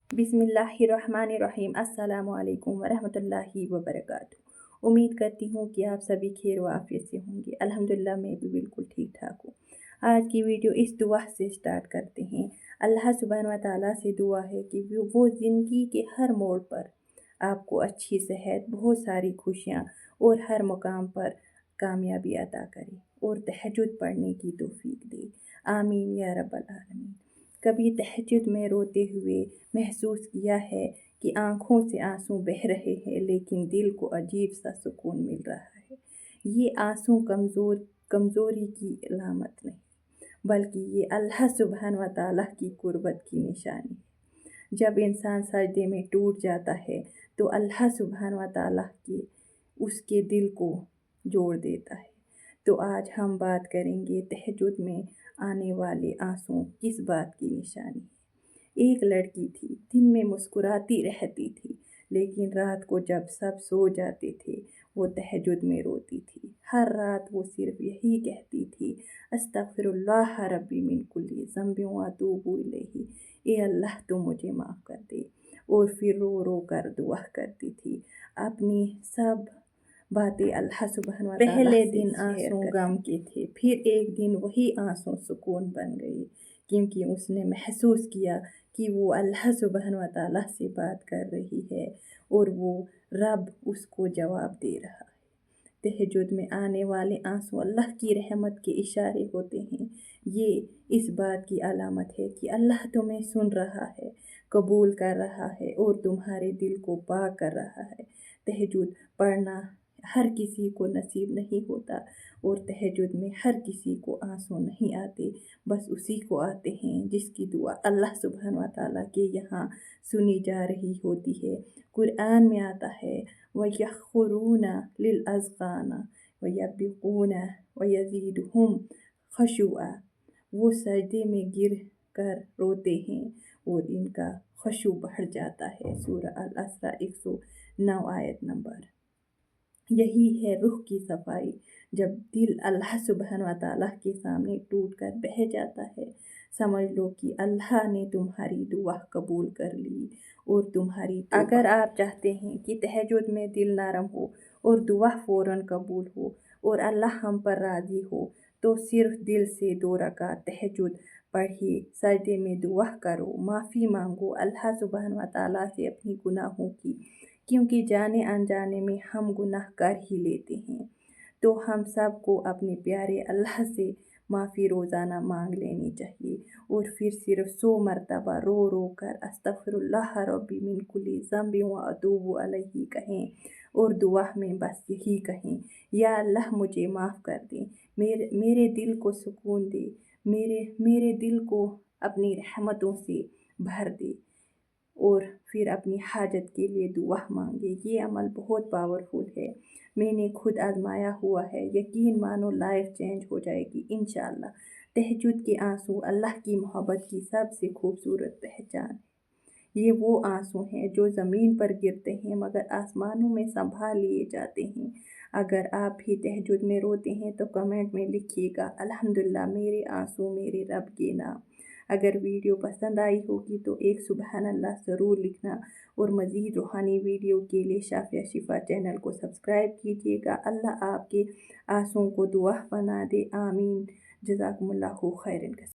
बिस्मिल्लाहिर्रहमानिर्रहीम। अस्सलामु अलैकुम वरहमतुल्लाहि वबरकातुहू। उम्मीद करती हूँ कि आप सभी खैर व आफियत से होंगे। अल्हम्दुलिल्लाह मैं भी बिल्कुल ठीक ठाक हूँ। आज की वीडियो इस दुआ से स्टार्ट करते हैं। अल्लाह सुब्हान व तआला से दुआ है कि वो ज़िंदगी के हर मोड़ पर आपको अच्छी सेहत, बहुत सारी खुशियाँ और हर मुकाम पर कामयाबी अता करे और तहज्जुद पढ़ने की तौफीक दे। आमीन या रब्बल आलमीन। कभी तहज्जुद में रोते हुए महसूस किया है कि आँखों से आंसू बह रहे हैं लेकिन दिल को अजीब सा सुकून मिल रहा है। ये आंसू कमज़ोरी की अलामत नहीं, बल्कि ये अल्लाह सुब्हान व तआला की कुर्बत की निशानी है। जब इंसान सजदे में टूट जाता है तो अल्लाह सुब्हान व तआला के उसके दिल को जोड़ देता है। तो आज हम बात करेंगे तहज्जुद में आने वाले आंसू किस बात की निशानी है। एक लड़की थी, दिन में मुस्कुराती रहती थी, लेकिन रात को जब सब सो जाते थे वो तहज्जुद में रोती थी। हर रात वो सिर्फ यही कहती थी, अस्तगफिरुल्लाह रब्बी मिन कुल्ली ज़ंबिन व अतूबु इलैही। ए अल्लाह तू मुझे माफ़ कर दे। और फिर रो रो कर दुआ करती थी, अपनी सब बातें अल्लाह सुब्हान व तआला। पहले दिन आंसू गम के थे, फिर एक दिन वही आंसू सुकून बन गए, क्योंकि उसने महसूस किया कि वो अल्लाह सुब्हान व तआला से बात कर रही है और वो रब उसको जवाब दे रहा है। तहज्जुद में आने वाले आंसू अल्लाह की रहमत के इशारे होते हैं। ये इस बात की अलामत है कि अल्लाह तुम्हें सुन रहा है, कबूल कर रहा है और तुम्हारे दिल को पाक कर रहा है। तहज्जुद पढ़ना हर किसी को नसीब नहीं होता और तहज्जुद में हर किसी को आंसू नहीं आते, बस उसी को आते हैं जिसकी दुआ अल्लाह सुब्हान व तआला के यहाँ सुनी जा रही होती है। कुरान में आता है, वयख़ुरूना लिल अज़क़ाना वयब्किूना वयज़ीदुहुम ख़ुशूआ। वो सजदे में गिर कर रोते हैं और इनका खुशू बढ़ जाता है। सूरह अल असरा 109 आयत नंबर। यही है रूह की सफाई, जब दिल अल्लाह सुब्हान व तआला के सामने टूट कर बह जाता है। समझ लो कि अल्लाह ने तुम्हारी दुआ कबूल कर ली और तुम्हारी। अगर आप चाहते हैं कि तहज्जुद में दिल नरम हो और दुआ फ़ौरन कबूल हो और अल्लाह हम पर राज़ी हो, तो सिर्फ दिल से 2 रकात तहज्जुद पढ़िए, सजदे में दुआ करो, माफ़ी मांगो अल्लाह सुब्हान व तआला से अपनी गुनाहों की, क्योंकि जाने अनजाने में हम गुनाह कर ही लेते हैं। तो हम सब को अपने प्यारे अल्लाह से माफ़ी रोज़ाना मांग लेनी चाहिए और फिर सिर्फ 100 मरतबा रो रो कर अस्तगफिरुल्लाह रब्बी मिन कुल्ली ज़ंबिन व अतूबु इलैही कहें और दुआ में बस यही कहें, या अल्लाह मुझे माफ़ कर दे, मेरे दिल को सुकून दे, मेरे दिल को अपनी रहमतों से भर दे और फिर अपनी हाजत के लिए दुआ मांगे। ये अमल बहुत पावरफुल है, मैंने खुद आजमाया हुआ है। यकीन मानो लाइफ चेंज हो जाएगी इंशाअल्लाह। तहज्जुद के आंसू अल्लाह की मोहब्बत की सबसे खूबसूरत पहचान है। ये वो आंसू हैं जो ज़मीन पर गिरते हैं मगर आसमानों में संभाल लिए जाते हैं। अगर आप भी तहज्जुद में रोते हैं तो कमेंट में लिखिएगा, अल्हम्दुलिल्लाह मेरे आंसू मेरे रब के नाम। अगर वीडियो पसंद आई होगी तो एक सुबहान अल्लाह ज़रूर लिखना और मज़ीद रूहानी वीडियो के लिए शाफ़िया शिफ़ा चैनल को सब्सक्राइब कीजिएगा। अल्लाह आपके आंसुओं को दुआ बना दे। आमीन। जज़ाकुमुल्लाहु खैरन।